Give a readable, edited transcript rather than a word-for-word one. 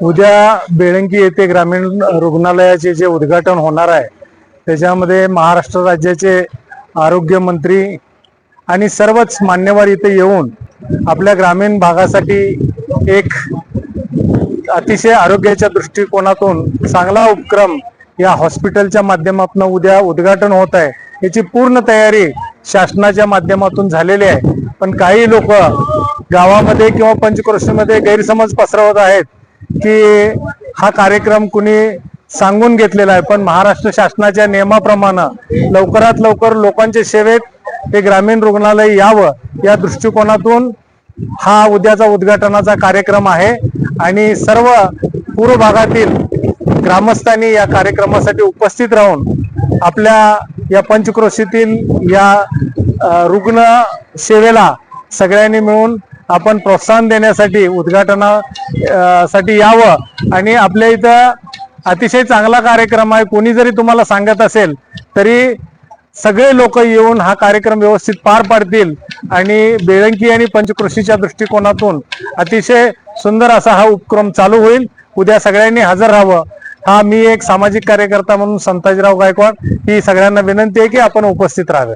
उद्या बेळंकी येथे ग्रामीण रुग्णालयाचे जे उद्घाटन होणार आहे त्याच्यामध्ये महाराष्ट्र राज्याचे आरोग्य मंत्री आणि सर्वच मान्यवर इथे येऊन आपल्या ग्रामीण भागासाठी एक अतिशय आरोग्याच्या दृष्टिकोनातून चांगला उपक्रम या हॉस्पिटलच्या माध्यमातून उद्या उद्घाटन होत आहे। याची पूर्ण तयारी शासनाच्या माध्यमातून झालेली आहे, पण काही लोक गावामध्ये किंवा पंचक्रोशीमध्ये गैरसमज पसरवत आहेत की हा कार्यक्रम कुणी सांगून घेतलेला आहे। पण महाराष्ट्र शासनाच्या नियमाप्रमाणे लवकरात लवकर लोकांच्या सेवेत हे ग्रामीण रुग्णालय यावं या दृष्टिकोनातून हा उद्याचा उद्घाटनाचा कार्यक्रम आहे आणि सर्व पूर्व भागातील ग्रामस्थांनी या कार्यक्रमासाठी उपस्थित राहून आपल्या या पंचक्रोशीतील या रुग्ण सेवेला सगळ्यांनी मिळून आपण प्रोत्साहन देण्यासाठी उद्घाटनासाठी यावं। आणि आपल्या इथं अतिशय चांगला कार्यक्रम आहे, कोणी जरी तुम्हाला सांगत असेल तरी सगळे लोक येऊन हा कार्यक्रम व्यवस्थित पार पाडतील आणि बेळंकी आणि पंचक्रोशीच्या दृष्टिकोनातून अतिशय सुंदर असा हा उपक्रम चालू होईल। उद्या सगळ्यांनी हजर राहावं। हा मी एक सामाजिक कार्यकर्ता म्हणून संताजीराव गायकवाड ही सगळ्यांना विनंती आहे की आपण उपस्थित राहावे।